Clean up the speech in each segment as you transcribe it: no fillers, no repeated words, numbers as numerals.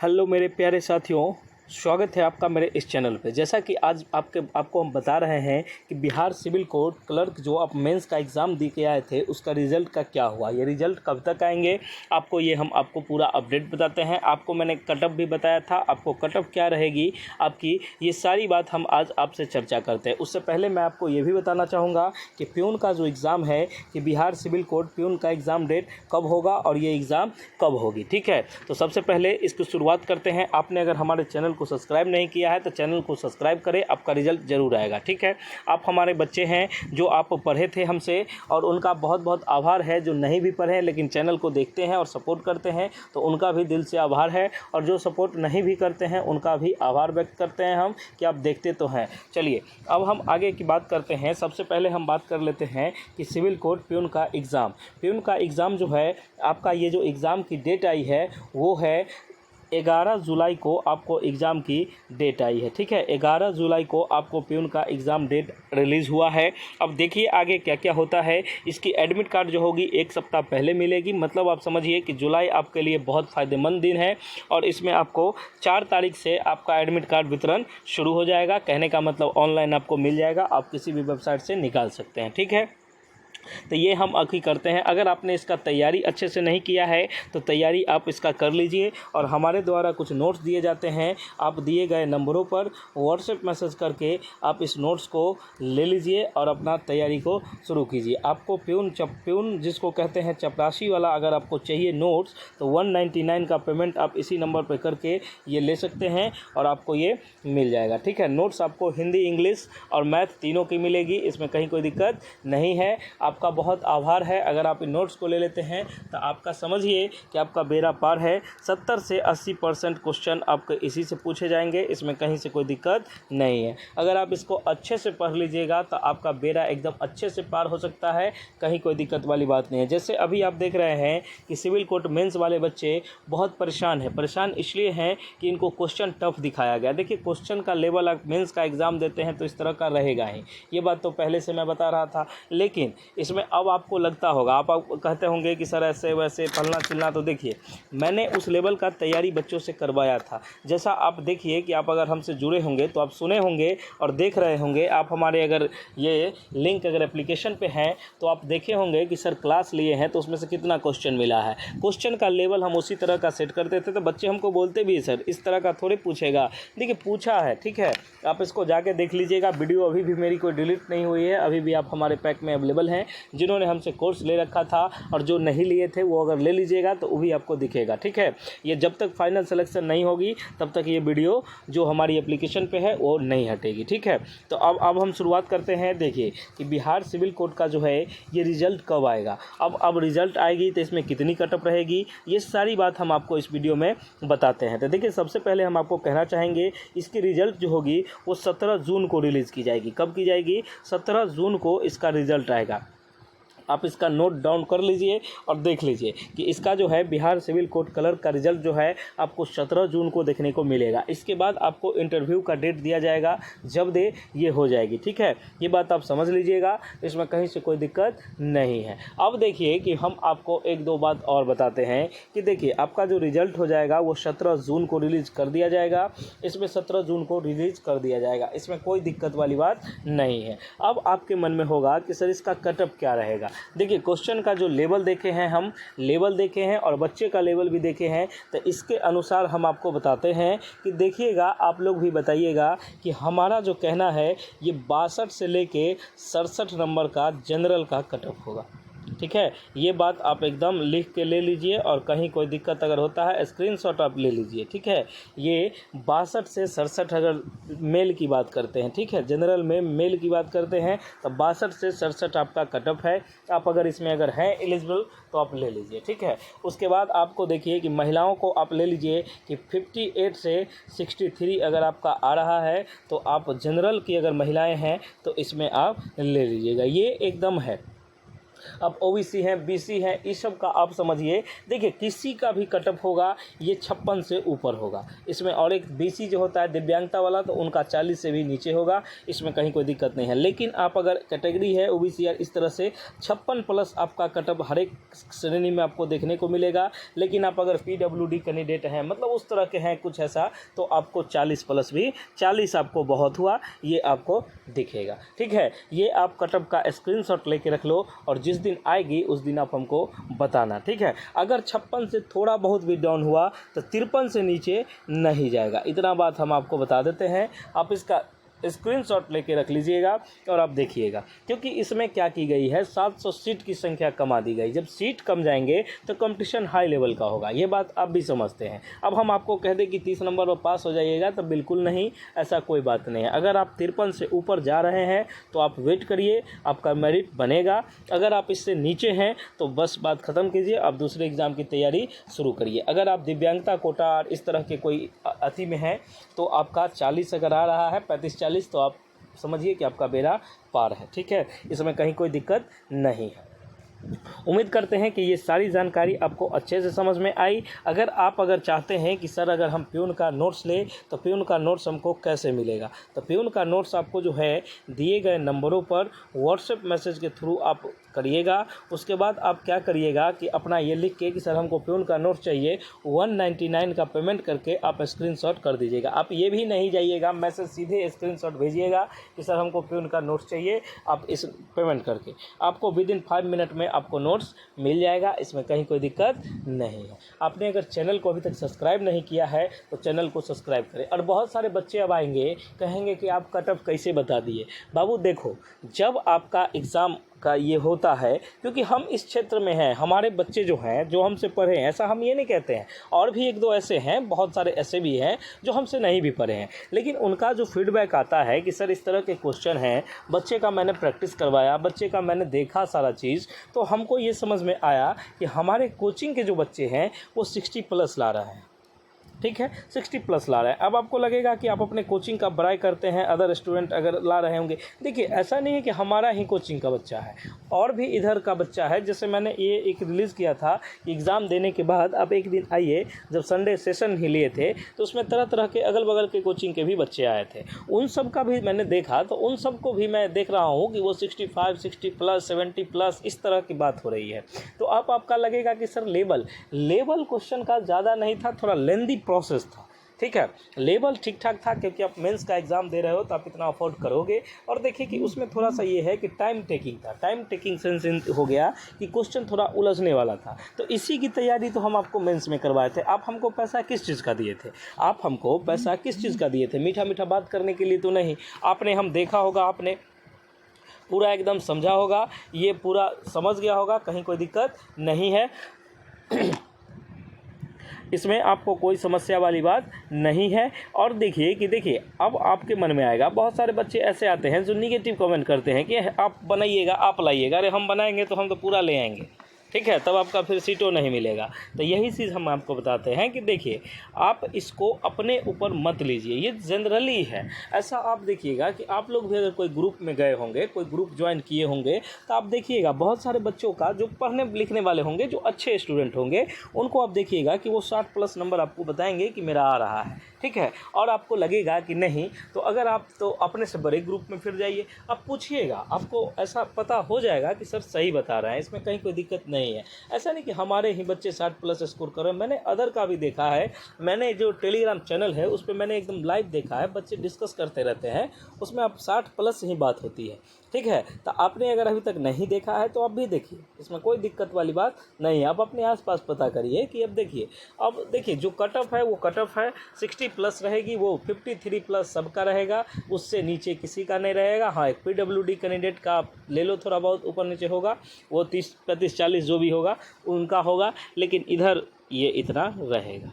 Hello मेरे प्यारे साथियों, स्वागत है आपका मेरे इस चैनल पे। जैसा कि आज आपको हम बता रहे हैं कि बिहार सिविल कोर्ट क्लर्क जो आप मेंस का एग्ज़ाम दे के आए थे उसका रिज़ल्ट का क्या हुआ, ये रिज़ल्ट कब तक आएंगे, आपको पूरा अपडेट बताते हैं। आपको मैंने कट ऑफ भी बताया था, आपको कट ऑफ क्या रहेगी आपकी, ये सारी बात हम आज आपसे चर्चा करते हैं। उससे पहले मैं आपको ये भी बताना चाहूँगा कि प्यून का जो एग्ज़ाम है कि बिहार सिविल कोर्ट प्यून का एग्ज़ाम डेट कब होगा और ये एग्ज़ाम कब होगी। ठीक है, तो सबसे पहले इसकी शुरुआत करते हैं। आपने अगर हमारे चैनल को सब्सक्राइब नहीं किया है तो चैनल को सब्सक्राइब करें, आपका रिजल्ट ज़रूर आएगा। ठीक है, आप हमारे बच्चे हैं जो आप पढ़े थे हमसे, और उनका बहुत बहुत आभार है। जो नहीं भी पढ़े लेकिन चैनल को देखते हैं और सपोर्ट करते हैं तो उनका भी दिल से आभार है, और जो सपोर्ट नहीं भी करते हैं उनका भी आभार व्यक्त करते हैं हम कि आप देखते तो हैं। चलिए अब हम आगे की बात करते हैं। सबसे पहले हम बात कर लेते हैं कि सिविल कोर्ट प्यून का एग्ज़ाम जो है आपका, ये जो एग्ज़ाम की डेट आई है वो है 11 जुलाई को आपको एग्ज़ाम की डेट आई है। ठीक है, 11 जुलाई को आपको प्यून का एग्ज़ाम डेट रिलीज़ हुआ है। अब देखिए आगे क्या क्या होता है। इसकी एडमिट कार्ड जो होगी 1 सप्ताह पहले मिलेगी, मतलब आप समझिए कि जुलाई आपके लिए बहुत फ़ायदेमंद दिन है, और इसमें आपको 4 तारीख से आपका एडमिट कार्ड वितरण शुरू हो जाएगा। कहने का मतलब ऑनलाइन आपको मिल जाएगा, आप किसी भी वेबसाइट से निकाल सकते हैं। ठीक है, तो ये हम अभी करते हैं। अगर आपने इसका तैयारी अच्छे से नहीं किया है तो तैयारी आप इसका कर लीजिए, और हमारे द्वारा कुछ नोट्स दिए जाते हैं, आप दिए गए नंबरों पर व्हाट्सएप मैसेज करके आप इस नोट्स को ले लीजिए और अपना तैयारी को शुरू कीजिए। आपको प्यून जिसको कहते हैं चपरासी वाला, अगर आपको चाहिए नोट्स तो 199 का पेमेंट आप इसी नंबर पर करके ये ले सकते हैं और आपको ये मिल जाएगा। ठीक है, नोट्स आपको हिंदी, इंग्लिश और मैथ तीनों की मिलेगी, इसमें कहीं कोई दिक्कत नहीं है। आपका बहुत आभार है। अगर आप इन नोट्स को ले लेते हैं तो आपका समझिए कि आपका बेड़ा पार है। 70 से 80% क्वेश्चन आपके इसी से पूछे जाएंगे, इसमें कहीं से कोई दिक्कत नहीं है। अगर आप इसको अच्छे से पढ़ लीजिएगा तो आपका बेड़ा एकदम अच्छे से पार हो सकता है, कहीं कोई दिक्कत वाली बात नहीं है। जैसे अभी आप देख रहे हैं कि सिविल कोर्ट मेंस वाले बच्चे बहुत परेशान हैं। परेशान इसलिए हैं कि इनको क्वेश्चन टफ दिखाया गया। देखिए, क्वेश्चन का लेवल आप मेंस का एग्ज़ाम देते हैं तो इस तरह का रहेगा ही, ये बात तो पहले से मैं बता रहा था। लेकिन इसमें अब आपको लगता होगा, आप कहते होंगे कि सर ऐसे वैसे फलना चिलना, तो देखिए मैंने उस लेवल का तैयारी बच्चों से करवाया था। जैसा आप देखिए कि आप अगर हमसे जुड़े होंगे तो आप सुने होंगे और देख रहे होंगे, आप हमारे अगर ये लिंक अगर एप्लीकेशन पे हैं तो आप देखे होंगे कि सर क्लास लिए हैं तो उसमें से कितना क्वेश्चन मिला है। क्वेश्चन का लेवल हम उसी तरह का सेट करते थे, तो बच्चे हमको बोलते भी सर इस तरह का थोड़ी पूछेगा। देखिए पूछा है, ठीक है, आप इसको जाके देख लीजिएगा। वीडियो अभी भी मेरी कोई डिलीट नहीं हुई है, अभी भी आप हमारे पैक में अवेलेबल हैं। जिन्होंने हमसे कोर्स ले रखा था और जो नहीं लिए थे वो अगर ले लीजिएगा तो वो भी आपको दिखेगा। ठीक है, ये जब तक फाइनल सिलेक्शन नहीं होगी तब तक ये वीडियो जो हमारी एप्लीकेशन पे है वो नहीं हटेगी। ठीक है, तो अब हम शुरुआत करते हैं। देखिए कि बिहार सिविल कोर्ट का जो है ये रिज़ल्ट कब आएगा। अब रिज़ल्ट आएगी तो इसमें कितनी कटअप रहेगी, ये सारी बात हम आपको इस वीडियो में बताते हैं। तो देखिए सबसे पहले हम आपको कहना चाहेंगे इसकी रिज़ल्ट जो होगी वो 17 जून को रिलीज़ की जाएगी। कब की जाएगी? 17 जून को इसका रिज़ल्ट आएगा। आप इसका नोट डाउन कर लीजिए और देख लीजिए कि इसका जो है बिहार सिविल कोर्ट क्लर्क का रिज़ल्ट जो है आपको 17 जून को देखने को मिलेगा। इसके बाद आपको इंटरव्यू का डेट दिया जाएगा, जब दे ये हो जाएगी। ठीक है, ये बात आप समझ लीजिएगा, इसमें कहीं से कोई दिक्कत नहीं है। अब देखिए कि हम आपको एक दो बात और बताते हैं कि देखिए आपका जो रिज़ल्ट हो जाएगा वो 17 जून को रिलीज़ कर दिया जाएगा। इसमें 17 जून को रिलीज़ कर दिया जाएगा, इसमें कोई दिक्कत वाली बात नहीं है। अब आपके मन में होगा कि सर इसका कटअप क्या रहेगा। देखिए क्वेश्चन का जो लेवल देखे हैं, हम लेवल देखे हैं और बच्चे का लेवल भी देखे हैं, तो इसके अनुसार हम आपको बताते हैं कि देखिएगा, आप लोग भी बताइएगा कि हमारा जो कहना है ये 62 से लेके 67 नंबर का जनरल का कटअप होगा। ठीक है, ये बात आप एकदम लिख के ले लीजिए, और कहीं कोई दिक्कत अगर होता है स्क्रीनशॉट आप ले लीजिए। ठीक है, ये 62 से 67 अगर मेल की बात करते हैं, ठीक है, जनरल में मेल की बात करते हैं तो 62 से 67 आपका कटअप है। आप अगर इसमें अगर हैं एलिजिबल तो आप ले लीजिए। ठीक है, उसके बाद आपको देखिए कि महिलाओं को आप ले लीजिए कि 58 से 63 अगर आपका आ रहा है तो आप जनरल की अगर महिलाएँ हैं तो इसमें आप ले लीजिएगा, ये एकदम है। अब ओबीसी हैं, बीसी हैं, इस सब का आप समझिए। देखिए किसी का भी कटअप होगा ये 56 से ऊपर होगा इसमें, और एक बीसी जो होता है दिव्यांगता वाला तो उनका 40 से भी नीचे होगा, इसमें कहीं कोई दिक्कत नहीं है। लेकिन आप अगर कैटेगरी है ओबीसी या इस तरह से 56 प्लस आपका कटअप हर एक श्रेणी में आपको देखने को मिलेगा। लेकिन आप अगर पीडब्ल्यूडी कैंडिडेट हैं, मतलब उस तरह के हैं कुछ ऐसा, तो आपको 40 प्लस भी, 40 आपको बहुत हुआ ये आपको दिखेगा। ठीक है, ये आप कटअप का स्क्रीनशॉट लेके रख लो और जिस दिन आएगी उस दिन आप हमको बताना। ठीक है, अगर 56 से थोड़ा बहुत भी डाउन हुआ तो 53 से नीचे नहीं जाएगा, इतना बात हम आपको बता देते हैं। आप इसका स्क्रीनशॉट लेके रख लीजिएगा और आप देखिएगा, क्योंकि इसमें क्या की गई है 700 सीट की संख्या कमा दी गई। जब सीट कम जाएंगे तो कंपटीशन हाई लेवल का होगा, ये बात आप भी समझते हैं। अब हम आपको कह दें कि 30 नंबर पर पास हो जाइएगा तो बिल्कुल नहीं, ऐसा कोई बात नहीं है। अगर आप 53 से ऊपर जा रहे हैं तो आप वेट करिए, आपका मेरिट बनेगा। अगर आप इससे नीचे हैं तो बस बात ख़त्म कीजिए, आप दूसरे एग्ज़ाम की तैयारी शुरू करिए। अगर आप दिव्यांगता कोटा और इस तरह के कोई अति में हैं तो आपका 40 अगर आ रहा है, 35-40, तो आप समझिए कि आपका बेड़ा पार है। ठीक है, इसमें कहीं कोई दिक्कत नहीं है। उम्मीद करते हैं कि ये सारी जानकारी आपको अच्छे से समझ में आई। अगर चाहते हैं कि सर अगर हम प्यून का नोट्स लें तो प्यून का नोट्स हमको कैसे मिलेगा, तो प्यून का नोट्स आपको जो है दिए गए नंबरों पर व्हाट्सएप मैसेज के थ्रू आप करिएगा। उसके बाद आप क्या करिएगा कि अपना ये लिख के कि सर हमको प्यून का नोट्स चाहिए, 199 का पेमेंट करके आप स्क्रीनशॉट कर दीजिएगा। आप ये भी नहीं जाइएगा मैसेज, सीधे स्क्रीनशॉट भेजिएगा कि सर हमको प्यून का नोट्स चाहिए, आप इस पेमेंट करके आपको विदिन 5 मिनट में आपको नोट्स मिल जाएगा। इसमें कहीं कोई दिक्कत नहीं है। आपने अगर चैनल को अभी तक सब्सक्राइब नहीं किया है तो चैनल को सब्सक्राइब करें। और बहुत सारे बच्चे अब आएंगे कहेंगे कि आप कटअप कैसे बता दिए। बाबू देखो, जब आपका एग्ज़ाम का ये होता है, क्योंकि हम इस क्षेत्र में हैं, हमारे बच्चे जो हैं जो हमसे पढ़े हैं, ऐसा हम ये नहीं कहते हैं, और भी एक दो ऐसे हैं, बहुत सारे ऐसे भी हैं जो हमसे नहीं भी पढ़े हैं, लेकिन उनका जो फीडबैक आता है कि सर इस तरह के क्वेश्चन हैं, बच्चे का मैंने प्रैक्टिस करवाया, बच्चे का मैंने देखा सारा चीज़, तो हमको ये समझ में आया कि हमारे कोचिंग के जो बच्चे हैं वो 60 प्लस ला रहे हैं। ठीक है, 60 प्लस ला रहे हैं। अब आपको लगेगा कि आप अपने कोचिंग का बड़ाई करते हैं, अदर स्टूडेंट अगर ला रहे होंगे। देखिए ऐसा नहीं है कि हमारा ही कोचिंग का बच्चा है, और भी इधर का बच्चा है। जैसे मैंने ये एक रिलीज़ किया था कि एग्ज़ाम देने के बाद आप एक दिन आइए, जब संडे सेशन ही लिए थे तो उसमें तरह तरह के अगल बगल के कोचिंग के भी बच्चे आए थे। उन सब का भी मैंने देखा, तो उन सब को भी मैं देख रहा हूँ कि वो 65, 60 प्लस, 70 प्लस इस तरह की बात हो रही है। तो आपका लगेगा कि सर लेवल क्वेश्चन का ज़्यादा नहीं था, थोड़ा लेंदी प्रोसेस था। ठीक है, लेवल ठीक ठाक था, क्योंकि आप मेंस का एग्ज़ाम दे रहे हो तो आप इतना अफोर्ड करोगे। और देखिए कि उसमें थोड़ा सा ये है कि टाइम टेकिंग था, टाइम टेकिंग सेंस हो गया कि क्वेश्चन थोड़ा उलझने वाला था। तो इसी की तैयारी तो हम आपको मेंस में करवाए थे। आप हमको पैसा किस चीज़ का दिए थे? आप हमको पैसा किस चीज़ का दिए थे? मीठा मीठा बात करने के लिए तो नहीं। आपने हम देखा होगा, आपने पूरा एकदम समझा होगा, ये पूरा समझ गया होगा, कहीं कोई दिक्कत नहीं है। इसमें आपको कोई समस्या वाली बात नहीं है। और देखिए अब आपके मन में आएगा, बहुत सारे बच्चे ऐसे आते हैं जो निगेटिव कमेंट करते हैं कि आप बनाइएगा, आप लाइएगा। अरे हम बनाएंगे तो हम तो पूरा ले आएंगे। ठीक है, तब आपका फिर सीटों नहीं मिलेगा। तो यही चीज़ हम आपको बताते हैं कि देखिए आप इसको अपने ऊपर मत लीजिए, ये जनरली है। ऐसा आप देखिएगा कि आप लोग भी अगर कोई ग्रुप में गए होंगे, कोई ग्रुप ज्वाइन किए होंगे, तो आप देखिएगा बहुत सारे बच्चों का जो पढ़ने लिखने वाले होंगे, जो अच्छे स्टूडेंट होंगे, उनको आप देखिएगा कि वो 60 प्लस नंबर आपको बताएंगे कि मेरा आ रहा है। ठीक है, और आपको लगेगा कि नहीं, तो अगर आप तो अपने से बड़े ग्रुप में फिर जाइए, आप पूछिएगा, आपको ऐसा पता हो जाएगा कि सर सही बता रहे हैं, इसमें कहीं कोई दिक्कत नहीं है। ऐसा नहीं कि हमारे ही बच्चे 60 प्लस स्कोर कर रहे हैं। मैंने अदर का भी देखा है, मैंने जो टेलीग्राम चैनल है उस पर मैंने एकदम लाइव देखा है, बच्चे डिस्कस करते रहते हैं, उसमें अब 60 प्लस ही बात होती है। ठीक है, तो आपने अगर अभी तक नहीं देखा है तो आप भी देखिए, इसमें कोई दिक्कत वाली बात नहीं है। आप अपने आसपास पता करिए कि अब देखिए जो कटअप है वो कटअप है, 60 प्लस रहेगी, वो 53 प्लस सबका रहेगा, उससे नीचे किसी का नहीं रहेगा। हाँ, एक पीडब्ल्यूडी कैंडिडेट का आप ले लो, थोड़ा बहुत ऊपर नीचे होगा, वो 30, 35, 40 जो भी होगा उनका होगा, लेकिन इधर ये इतना रहेगा।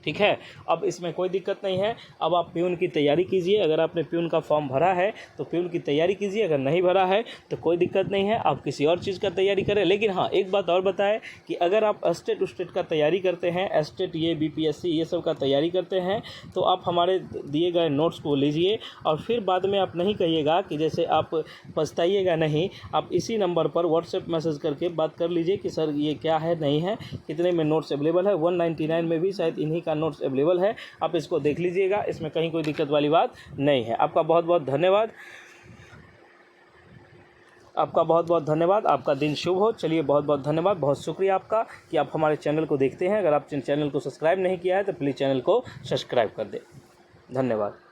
ठीक है। अब इसमें कोई दिक्कत नहीं है। अब आप प्यून की तैयारी कीजिए। अगर आपने प्यून का फॉर्म भरा है तो प्यून की तैयारी कीजिए, अगर नहीं भरा है तो कोई दिक्कत नहीं है, आप किसी और चीज़ का तैयारी करें। लेकिन हाँ, एक बात और बताएं कि अगर आप स्टेट का तैयारी करते हैं, स्टेट ये BPSC ये सब का तैयारी करते हैं, तो आप हमारे दिए गए नोट्स को लीजिए और फिर बाद में आप नहीं कहिएगा कि जैसे आप पछताइएगा नहीं। आप इसी नंबर पर व्हाट्सएप मैसेज करके बात कर लीजिए कि सर ये क्या है, नहीं है, कितने में नोट्स अवेलेबल है। 199 में भी शायद इन्हीं का नोट्स अवेलेबल है, आप इसको देख लीजिएगा, इसमें कहीं कोई दिक्कत वाली बात नहीं है। आपका बहुत बहुत धन्यवाद। आपका बहुत बहुत धन्यवाद। आपका दिन शुभ हो। चलिए, बहुत बहुत धन्यवाद, बहुत शुक्रिया आपका कि आप हमारे चैनल को देखते हैं। अगर आप चैनल को सब्सक्राइब नहीं किया है तो प्लीज़ चैनल को सब्सक्राइब कर दें। धन्यवाद।